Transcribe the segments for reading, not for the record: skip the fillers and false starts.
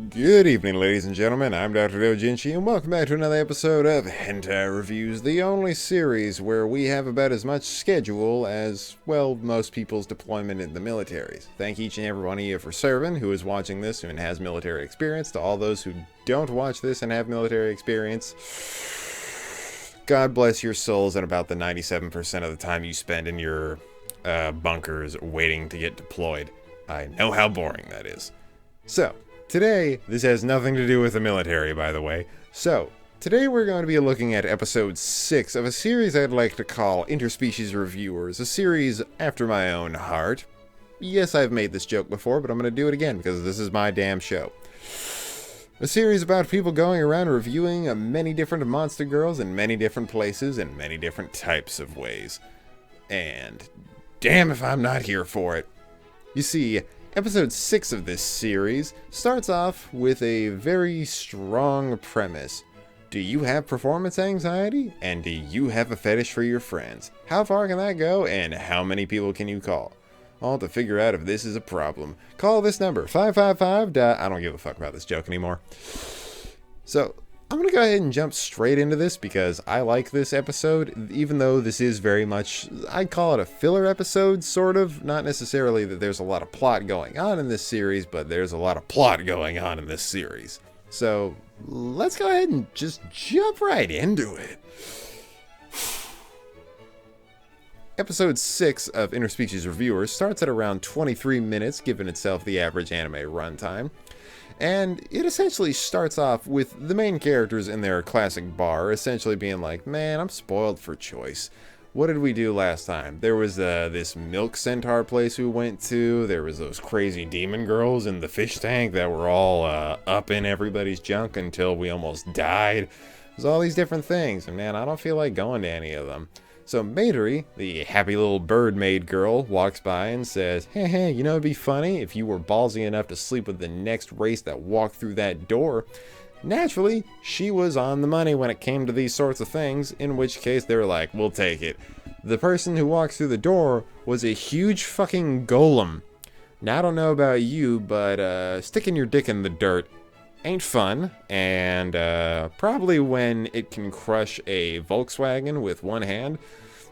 Good evening, ladies and gentlemen. I'm Dr. Dojinshi, and welcome back to another episode of Hentai Reviews, the only series where we have about as much schedule as, well, most people's deployment in the militaries. Thank each and every one of you for serving, who is watching this and has military experience. To all those who don't watch this and have military experience, God bless your souls and about the 97% of the time you spend in your bunkers waiting to get deployed. I know how boring that is. So, today, this has nothing to do with the military, by the way. So, today we're going to be looking at episode 6 of a series I'd like to call Interspecies Reviewers, a series after my own heart. Yes, I've made this joke before, but I'm going to do it again because this is my damn show. A series about people going around reviewing many different monster girls in many different places in many different types of ways. And damn if I'm not here for it. You see, episode 6 of this series starts off with a very strong premise. Do you have performance anxiety? And do you have a fetish for your friends? How far can that go? And how many people can you call? All to figure out if this is a problem. Call this number, 555. I don't give a fuck about this joke anymore. So, I'm going to go ahead and jump straight into this because I like this episode, even though this is very much, I'd call it a filler episode, sort of. Not necessarily that there's a lot of plot going on in this series, but there's a lot of plot going on in this series. So, let's go ahead and just jump right into it. Episode 6 of Interspecies Reviewers starts at around 23 minutes, giving itself the average anime runtime. And it essentially starts off with the main characters in their classic bar essentially being like, man, I'm spoiled for choice. What did we do last time? There was this milk centaur place we went to. There was those crazy demon girls in the fish tank that were all up in everybody's junk until we almost died. There's all these different things, and man, I don't feel like going to any of them. So Maidori, the happy little bird maid girl, walks by and says, hey, you know it'd be funny if you were ballsy enough to sleep with the next race that walked through that door. Naturally, she was on the money when it came to these sorts of things, in which case they were like, we'll take it. The person who walks through the door was a huge fucking golem. Now I don't know about you, but sticking your dick in the dirt ain't fun, and probably when it can crush a Volkswagen with one hand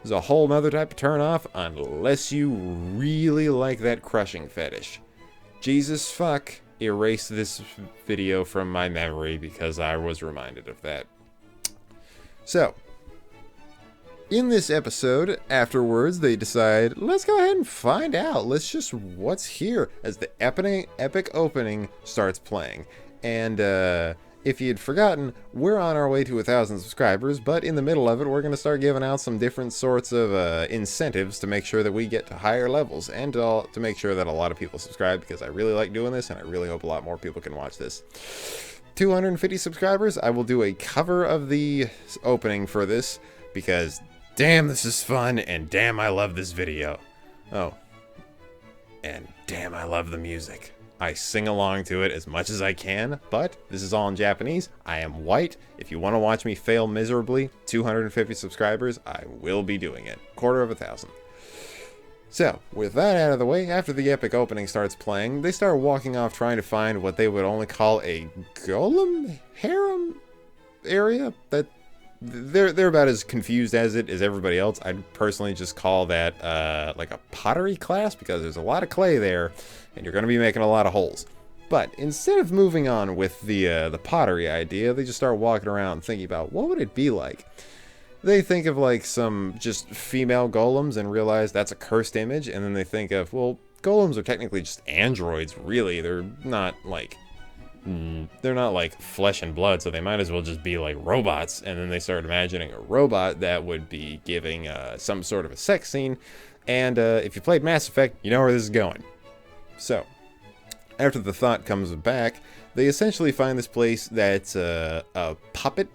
is a whole nother type of turn off unless you really like that crushing fetish. Jesus fuck, erase this video from my memory because I was reminded of that. So, in this episode, afterwards, they decide, let's go ahead and find out. Let's just, what's here? As the epic opening starts playing. And if you'd forgotten, we're on our way to 1,000 subscribers, but in the middle of it, we're going to start giving out some different sorts of incentives to make sure that we get to higher levels and to make sure that a lot of people subscribe because I really like doing this and I really hope a lot more people can watch this. 250 subscribers, I will do a cover of the opening for this because damn, this is fun and damn, I love this video. Oh, and damn, I love the music. I sing along to it as much as I can, but this is all in Japanese. I am white. If you want to watch me fail miserably, 250 subscribers, I will be doing it. 1,250. So, with that out of the way, after the epic opening starts playing, they start walking off trying to find what they would only call a golem harem area. That they're about as confused as everybody else. I'd personally just call that like a pottery class because there's a lot of clay there and you're going to be making a lot of holes. But instead of moving on with the pottery idea, they just start walking around thinking about what would it be like. They think of like some just female golems and realize that's a cursed image, and then they think of, well, golems are technically just androids, really. They're not like flesh and blood, so they might as well just be like robots. And then they start imagining a robot that would be giving some sort of a sex scene. And if you played Mass Effect, you know where this is going. So, after the thought comes back, they essentially find this place that's a puppet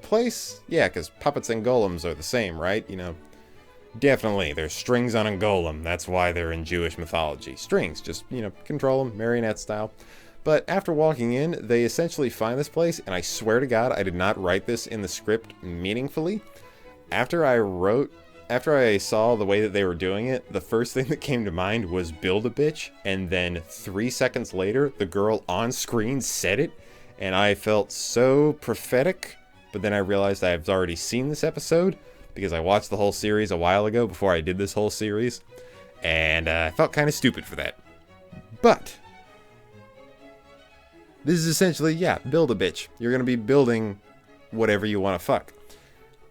place. Yeah, because puppets and golems are the same, right? You know, definitely, there's strings on a golem. That's why they're in Jewish mythology. Strings, just, you know, control them, marionette style. But after walking in, they essentially find this place, and I swear to God, I did not write this in the script meaningfully. After I wrote after I saw the way that they were doing it, the first thing that came to mind was build a bitch, and then 3 seconds later, the girl on screen said it, and I felt so prophetic, but then I realized I've already seen this episode, because I watched the whole series a while ago before I did this whole series, and I felt kind of stupid for that. But this is essentially, yeah, build a bitch. You're going to be building whatever you want to fuck.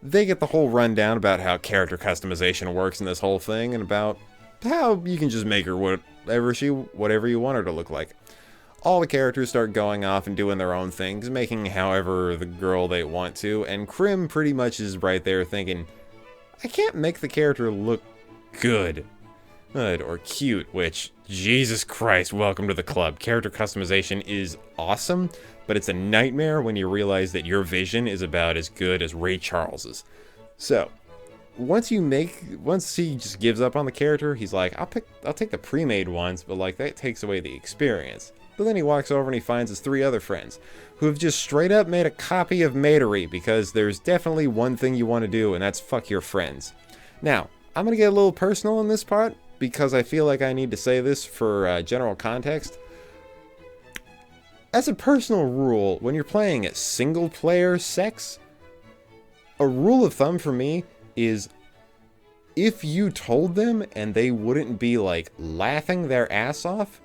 They get the whole rundown about how character customization works in this whole thing, and about how you can just make her whatever you want her to look like. All the characters start going off and doing their own things, making however the girl they want to, and Krim pretty much is right there thinking, I can't make the character look good or cute, which, Jesus Christ, welcome to the club. Character customization is awesome, but it's a nightmare when you realize that your vision is about as good as Ray Charles's. So, once he just gives up on the character, he's like, I'll take the pre-made ones, but like that takes away the experience. But then he walks over and he finds his 3 other friends, who have just straight up made a copy of Matery, because there's definitely one thing you want to do, and that's fuck your friends. Now, I'm going to get a little personal in this part, because I feel like I need to say this for general context. As a personal rule, when you're playing a single-player sex, a rule of thumb for me is if you told them and they wouldn't be, like, laughing their ass off,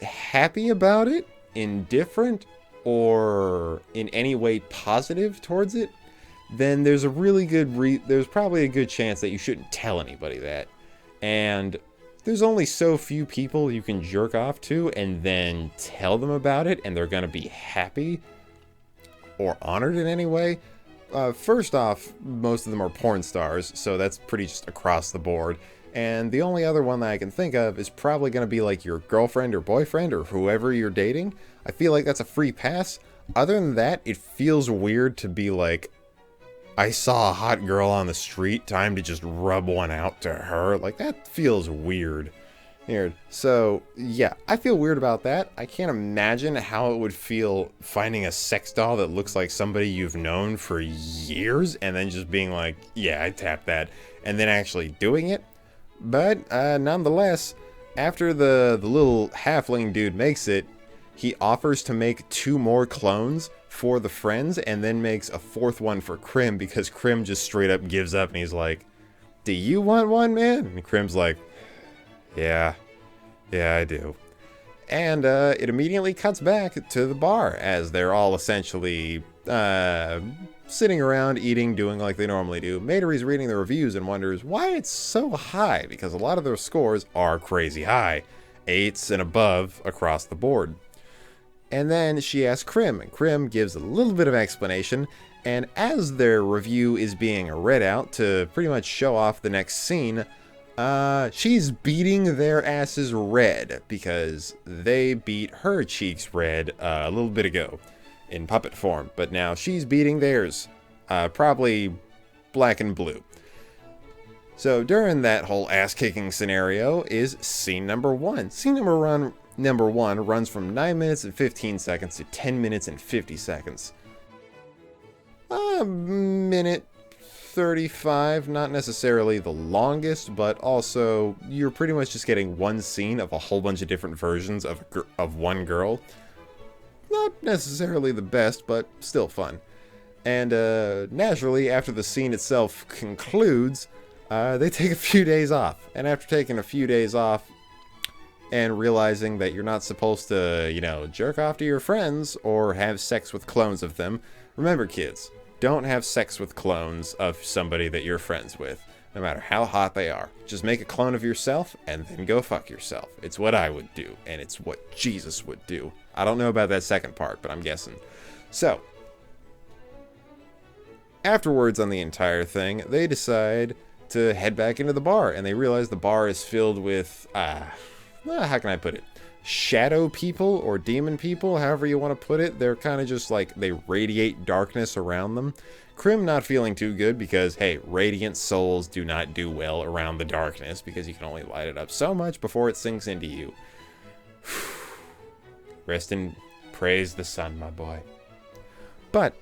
happy about it, indifferent, or in any way positive towards it, then there's a really good there's probably a good chance that you shouldn't tell anybody that. And there's only so few people you can jerk off to and then tell them about it and they're gonna be happy or honored in any way. First off, most of them are porn stars, so that's pretty just across the board. And the only other one that I can think of is probably going to be like your girlfriend or boyfriend or whoever you're dating. I feel like that's a free pass. Other than that, it feels weird to be like, I saw a hot girl on the street, time to just rub one out to her. Like, that feels weird. So, yeah, I feel weird about that. I can't imagine how it would feel finding a sex doll that looks like somebody you've known for years and then just being like, yeah, I tapped that, and then actually doing it. But, nonetheless, after the little halfling dude makes it, he offers to make 2 more clones for the friends and then makes a 4th one for Krim, because Krim just straight up gives up and he's like, do you want one, man? And Krim's like, yeah, I do. And it immediately cuts back to the bar as they're all essentially sitting around eating, doing like they normally do. Matery's reading the reviews and wonders why it's so high, because a lot of their scores are crazy high, 8s and above across the board. And then she asks Krim, and Krim gives a little bit of explanation, and as their review is being read out to pretty much show off the next scene, she's beating their asses red because they beat her cheeks red a little bit ago in puppet form, but now she's beating theirs, probably black and blue. So during that whole ass-kicking scenario is scene number 1. Scene number one runs from 9 minutes and 15 seconds to 10 minutes and 50 seconds. A minute 35, not necessarily the longest, but also you're pretty much just getting one scene of a whole bunch of different versions of one girl. Not necessarily the best, but still fun. And naturally, after the scene itself concludes, they take a few days off. And after taking a few days off and realizing that you're not supposed to, jerk off to your friends or have sex with clones of them, remember, kids, don't have sex with clones of somebody that you're friends with, no matter how hot they are. Just make a clone of yourself and then go fuck yourself. It's what I would do, and it's what Jesus would do. I don't know about that second part, but I'm guessing. So, afterwards on the entire thing, they decide to head back into the bar, and they realize the bar is filled with, how can I put it? Shadow people or demon people, however you want to put it. They're kind of just like, they radiate darkness around them. Krim not feeling too good because, hey, radiant souls do not do well around the darkness because you can only light it up so much before it sinks into you. Rest in praise the sun, my boy. But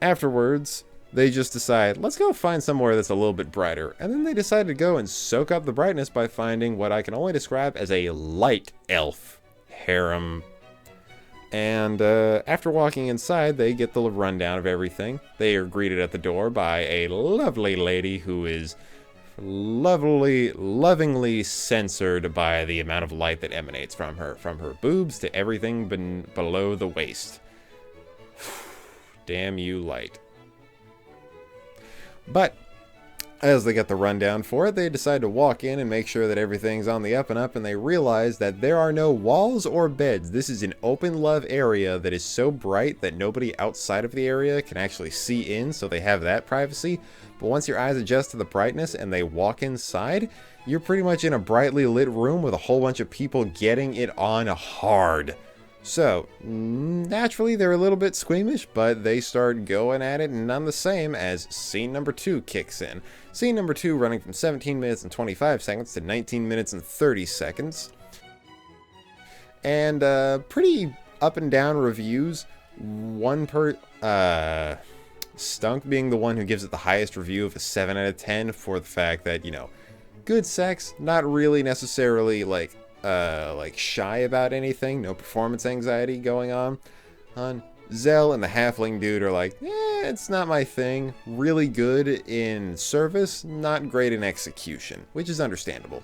afterwards, they just decide, let's go find somewhere that's a little bit brighter. And then they decide to go and soak up the brightness by finding what I can only describe as a light elf harem. And after walking inside, they get the rundown of everything. They are greeted at the door by a lovely lady who is lovingly censored by the amount of light that emanates from her boobs to everything below the waist. Damn you, light. But as they get the rundown for it, they decide to walk in and make sure that everything's on the up and up, and they realize that there are no walls or beds. This is an open love area that is so bright that nobody outside of the area can actually see in, so they have that privacy. But once your eyes adjust to the brightness and they walk inside, you're pretty much in a brightly lit room with a whole bunch of people getting it on hard. So, naturally, they're a little bit squeamish, but they start going at it none the same as scene number 2 kicks in. Scene number 2 running from 17 minutes and 25 seconds to 19 minutes and 30 seconds. And pretty up and down reviews. Stunk being the one who gives it the highest review of a 7 out of 10 for the fact that, you know, good sex, not really necessarily like shy about anything, no performance anxiety going on. Zell and the halfling dude are like, it's not my thing. Really good in service, not great in execution, which is understandable.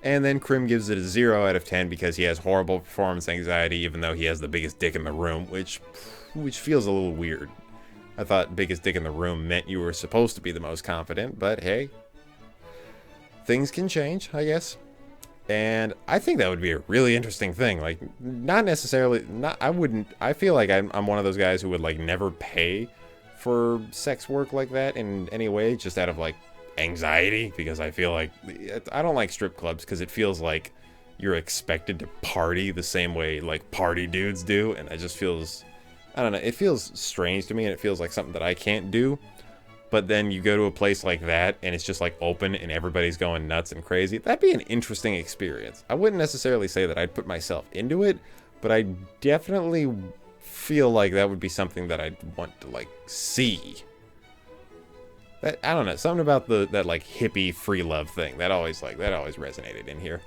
And then Krim gives it a 0 out of 10 because he has horrible performance anxiety, even though he has the biggest dick in the room, which feels a little weird. I thought biggest dick in the room meant you were supposed to be the most confident, but hey, things can change, I guess. And I think that would be a really interesting thing. Like, not necessarily, I feel like I'm one of those guys who would, like, never pay for sex work like that in any way, just out of, like, anxiety, because I feel like, I don't like strip clubs because it feels like you're expected to party the same way, like, party dudes do, and it just feels, I don't know, it feels strange to me, and it feels like something that I can't do. But then you go to a place like that, and it's just, like, open, and everybody's going nuts and crazy. That'd be an interesting experience. I wouldn't necessarily say that I'd put myself into it, but I definitely feel like that would be something that I'd want to, like, see. That, I don't know, something about that, like, hippie free love thing. That always resonated in here.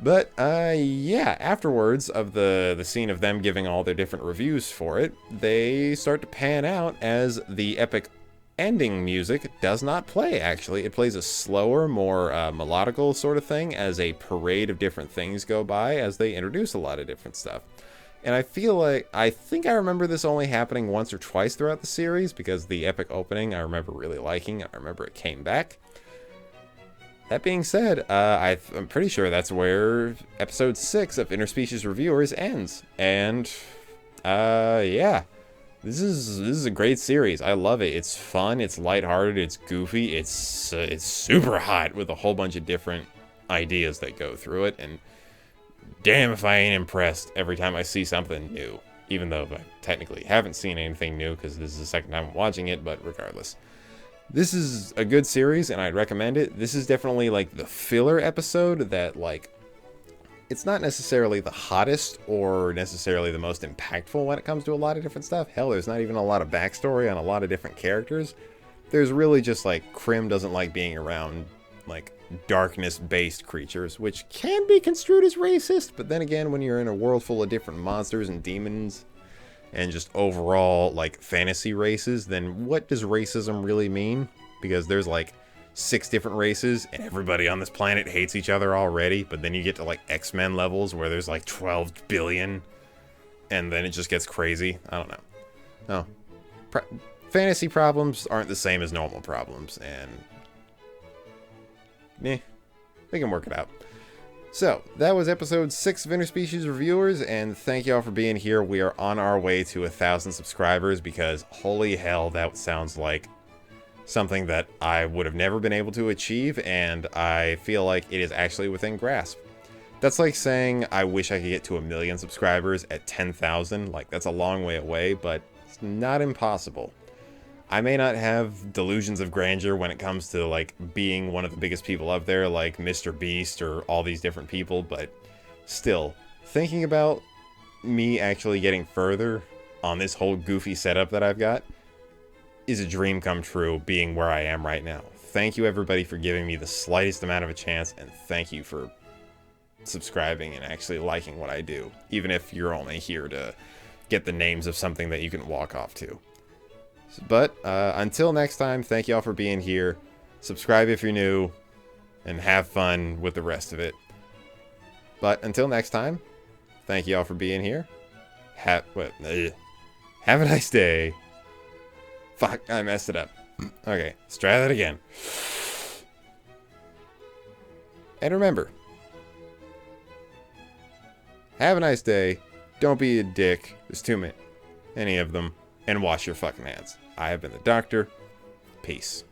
But, yeah, afterwards of the scene of them giving all their different reviews for it, they start to pan out as the epic ending music does not play, actually. It plays a slower, more melodical sort of thing as a parade of different things go by as they introduce a lot of different stuff. And I think I remember this only happening once or twice throughout the series, because the epic opening I remember really liking. I remember it came back. That being said, I'm pretty sure that's where episode 6 of Interspecies Reviewers ends. And, yeah. This is a great series. I love it. It's fun, it's lighthearted, it's goofy, it's super hot with a whole bunch of different ideas that go through it, and damn if I ain't impressed every time I see something new. Even though I technically haven't seen anything new because this is the second time I'm watching it, but regardless. This is a good series and I'd recommend it. This is definitely like the filler episode that, like, it's not necessarily the hottest or necessarily the most impactful when it comes to a lot of different stuff. Hell, there's not even a lot of backstory on a lot of different characters. There's really just, like, Krim doesn't like being around, like, darkness-based creatures, which can be construed as racist, but then again, when you're in a world full of different monsters and demons and just overall, like, fantasy races, then what does racism really mean? Because there's, like, 6 different races, and everybody on this planet hates each other already, but then you get to, like, X-Men levels where there's, like, 12 billion, and then it just gets crazy. I don't know. No. Fantasy problems aren't the same as normal problems, and we can work it out. So, that was episode 6 of Interspecies Reviewers, and thank y'all for being here. We are on our way to 1,000 subscribers, because holy hell, that sounds like something that I would have never been able to achieve, and I feel like it is actually within grasp. That's like saying I wish I could get to 1,000,000 subscribers at 10,000. Like, that's a long way away, but it's not impossible. I may not have delusions of grandeur when it comes to, like, being one of the biggest people up there, like Mr. Beast or all these different people, but still, thinking about me actually getting further on this whole goofy setup that I've got, is a dream come true being where I am right now. Thank you everybody for giving me the slightest amount of a chance, and thank you for subscribing and actually liking what I do, even if you're only here to get the names of something that you can walk off to. But until next time, thank y'all for being here. Subscribe if you're new, and have fun with the rest of it. But until next time, thank y'all for being here. Have a nice day. Fuck, I messed it up. Okay, let's try that again. And remember, have a nice day. Don't be a dick. There's too many of them. And wash your fucking hands. I have been the doctor. Peace.